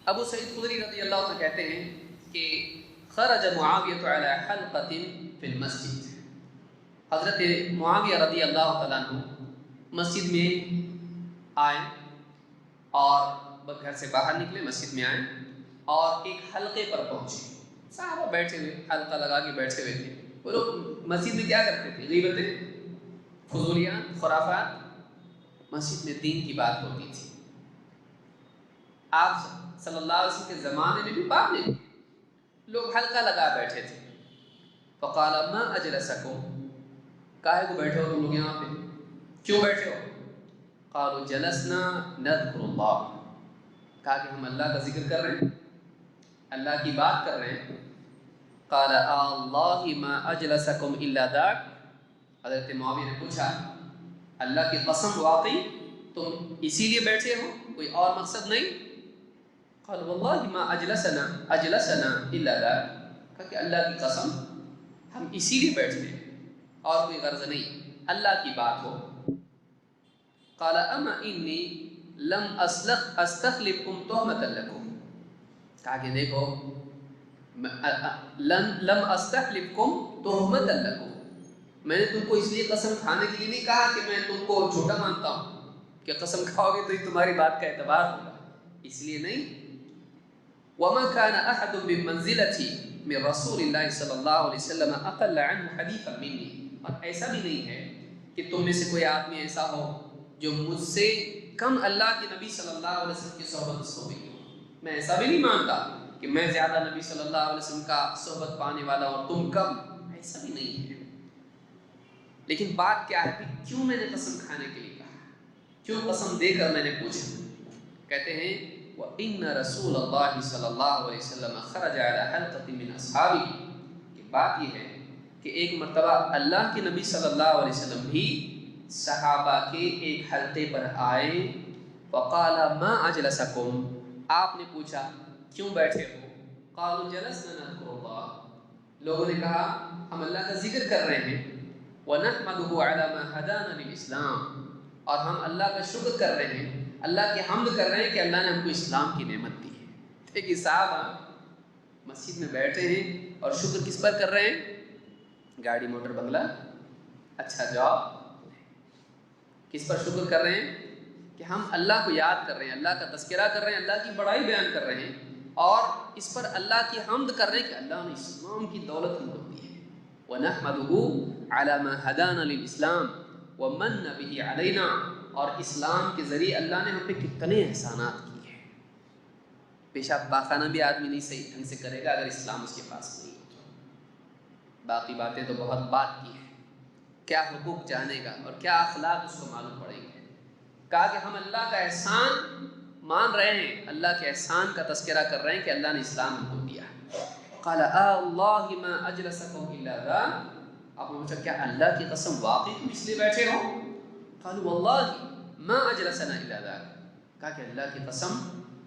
ابو سعید خدری رضی اللہ عنہ کہتے ہیں کہ خرج معاویہ علی حلقۃ فی المسجد، حضرت معاویہ رضی اللہ تعالیٰ عنہ مسجد میں آئے اور گھر سے باہر نکلے، مسجد میں آئے اور ایک حلقے پر پہنچے۔ صحابہ بیٹھے ہوئے، حلقہ لگا کے بیٹھے ہوئے تھے۔ وہ لوگ مسجد میں کیا کرتے تھے؟ غیبتیں، فضولیات، خرافات۔ مسجد میں دین کی بات ہوتی تھی۔ آپ صلی اللہ علیہ وسلم کے زمانے میں بھی بات نہیں، لوگ حلقہ لگا بیٹھے تھے۔ فقال ما اجلسکم، کاہے کو بیٹھے ہو تم لوگ یہاں پہ؟ کیوں بیٹھے ہو؟ قالوا جلسنا نذکر اللہ، کہا کہ ہم اللہ کا ذکر کر رہے ہیں، اللہ کی بات کر رہے ہیں۔ قال اللہ ما اجلسکم الا ذاک، حضرت معاویہ نے پوچھا اللہ کی قسم واقعی تم اسی لیے بیٹھے ہو، کوئی اور مقصد نہیں؟ قال واللہ ما اجلسنا الا ذاک، کہا کہ اللہ کی قسم ہم اسی لیے بیٹھے ہیں اور کوئی غرض نہیں، اللہ کی بات ہو۔ قال اما انی لم استخلفکم تہمۃ لکم، کہا کہ دیکھو لم استخلفکم تہمۃ لکم، میں نے تم کو اس لیے قسم کھانے کے لیے نہیں کہا کہ میں تم کو جھوٹا مانتا ہوں کہ قسم کھاؤ گے تو ہی تمہاری بات کا اعتبار ہوگا، اس لیے نہیں۔ وما كان احد بمنزلتي من رسول اللہ صلی اللہ علیہ وسلم اقل عنہ حدیثا منی، اور ایسا بھی نہیں ہے کہ تم میں سے کوئی آدمی ایسا ہو جو مجھ سے کم اللہ کے نبی صلی اللہ علیہ وسلم کی صحبت ہو گئی ہو۔ میں ایسا بھی نہیں مانتا کہ میں زیادہ نبی صلی اللہ علیہ وسلم کا صحبت پانے والا اور تم کم، ایسا بھی نہیں ہے۔ لیکن بات کیا ہے کہ کیوں میں نے قسم کھانے کے لیے کہا، کیوں قسم دے کر میں نے پوچھا؟ کہتے ہیں وَإِنَّ رَسُولَ اللَّهِ صلی اللہ علیہ وسلم خرج علی حلقۃ من اصحابہ، کہ بات یہ ہے کہ ایک مرتبہ اللہ کے نبی صلی اللہ علیہ وسلم بھی صحابہ کے ایک حلقے پر آئے۔ فقال ما اجلسکم، آپ نے پوچھا کیوں بیٹھے ہو؟ قالوا جلسنا نذکر اللہ، لوگوں نے کہا ہم اللہ کا ذکر کر رہے ہیں۔ وَنَحْمَدُهُ عَلَى مَا هَدَانَا لِلْإِسْلَامِ، اور ہم اللہ کا شکر کر رہے ہیں، اللہ کی حمد کر رہے ہیں کہ اللہ نے ہم کو اسلام کی نعمت دی ہے۔ دیکھیے صاحب مسجد میں بیٹھے ہیں اور شکر کس پر کر رہے ہیں؟ گاڑی موٹر بنگلہ، اچھا جاب، کس پر شکر کر رہے ہیں؟ کہ ہم اللہ کو یاد کر رہے ہیں، اللہ کا تذکرہ کر رہے ہیں، اللہ کی بڑائی بیان کر رہے ہیں، اور اس پر اللہ کی حمد کر رہے ہیں کہ اللہ نے اسلام کی دولت ہم کو دی ہے۔ وَنَحْمَدُهُ عَلَى مَا هَدَانَا لِلْإِسْلَامِ وَمَنَّ بِهِ عَلَيْنَا، اور اسلام کے ذریعے اللہ نے ہم پہ کتنے احسانات کیے ہیں۔ پیشہ پاخانہ بھی آدمی نہیں صحیح ڈھنگ سے کرے گا اگر اسلام اس کے پاس نہیں ہو تو۔ باقی باتیں تو بہت بات کی ہیں، کیا حقوق جانے گا اور کیا اخلاق اس کو معلوم پڑیں گے۔ کہا کہ ہم اللہ کا احسان مان رہے ہیں، اللہ کے احسان کا تذکرہ کر رہے ہیں کہ اللہ نے اسلام ہم کو دیا ہے۔ قال اللہ ما اجلسکم الا ذاک، آپ نے پوچھا کیا اللہ کی قسم واقعی تم اس لیے بیٹھے ہو؟ قالوا واللہ ما اجلسنا الا ذاک، کہا کہ اللہ کی قسم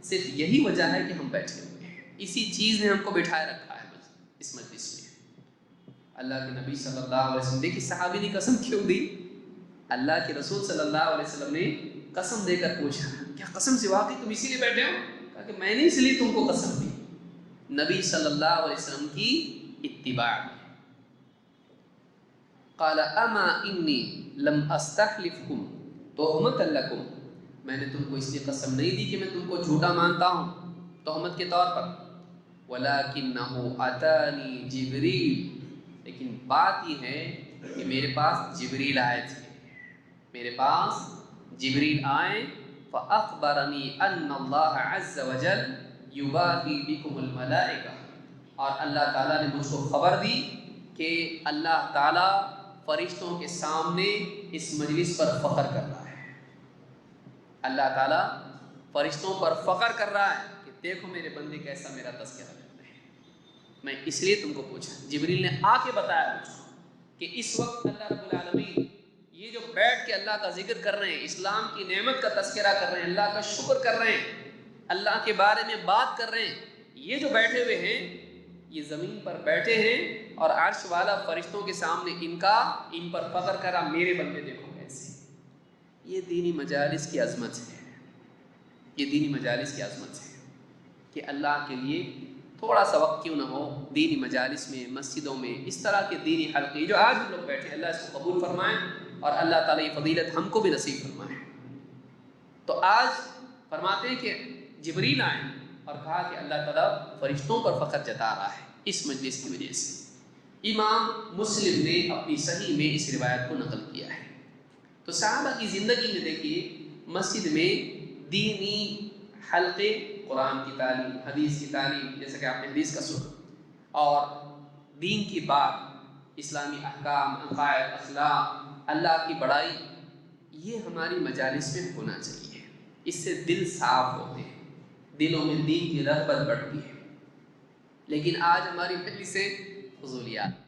صرف یہی وجہ ہے کہ ہم بیٹھے ہوئے ہیں، اسی چیز نے ہم کو بٹھائے رکھا ہے اس مجلس میں۔ اللہ کے نبی صلی اللہ علیہ وسلم، دیکھیے صحابی نے قسم کیوں دی؟ اللہ کے رسول صلی اللہ علیہ وسلم نے قسم دے کر پوچھا کیا قسم سے واقعی تم اسی لیے بیٹھے ہو؟ کہا کہ میں نے اس لیے تم کو قسم دی، نبی صلی اللہ علیہ وسلم کی اتباع میں۔ قال اما انی لم استحلفکم تہمۃ لکم، میں نے تم کو اس لیے قسم نہیں دی کہ میں تم کو جھوٹا مانتا ہوں تہمت کے طور پر، ولکنہ اتانی جبریل، لیکن بات یہ ہے کہ میرے پاس جبریل آئے تھے، میرے پاس جبریل آئے، فاخبرنی ان اللہ عز وجل یباہی بکم الملائکہ، اور اللہ تعالیٰ نے مجھ کو خبر دی کہ اللہ تعالیٰ فرشتوں کے سامنے اس مجلس پر فخر کر رہا ہے۔ اللہ تعالیٰ فرشتوں پر فخر کر رہا ہے کہ دیکھو میرے بندے کیسا میرا تذکرہ کرتے ہیں۔ میں اس لیے تم کو پوچھا، جبریل نے آ کے بتایا مجھ کو کہ اس وقت اللہ رب العالمین یہ جو بیٹھ کے اللہ کا ذکر کر رہے ہیں، اسلام کی نعمت کا تذکرہ کر رہے ہیں، اللہ کا شکر کر رہے ہیں، اللہ کے بارے میں بات کر رہے ہیں، یہ جو بیٹھے ہوئے ہیں یہ زمین پر بیٹھے ہیں اور عرش والا فرشتوں کے سامنے ان پر فخر کرا، میرے بندے دیکھو کیسے۔ یہ دینی مجالس کی عظمت ہے، یہ دینی مجالس کی عظمت ہے۔ کہ اللہ کے لیے تھوڑا سا وقت کیوں نہ ہو دینی مجالس میں، مسجدوں میں، اس طرح کے دینی حلقے جو آج ہم لوگ بیٹھے، اللہ اس کو قبول فرمائیں اور اللہ تعالیٰ یہ فضیلت ہم کو بھی نصیب فرمائے۔ تو آج فرماتے ہیں کہ جبریل آئے اور کہا کہ اللہ تعالیٰ فرشتوں پر فخر جتا رہا ہے اس مجلس کی وجہ سے۔ امام مسلم نے اپنی صحیح میں اس روایت کو نقل کیا ہے۔ تو صحابہ کی زندگی میں دیکھیے مسجد میں دینی حلقے، قرآن کی تعلیم، حدیث کی تعلیم، جیسا کہ آپ نے حدیث کا سنا، اور دین کی بات، اسلامی احکام، عقائد، اخلاق، اللہ کی بڑائی، یہ ہماری مجالس میں ہونا چاہیے۔ اس سے دل صاف ہوتے ہیں، دلوں میں دین کی رغبت بڑھتی ہے۔ لیکن آج ہماری مجلسیں فضولیات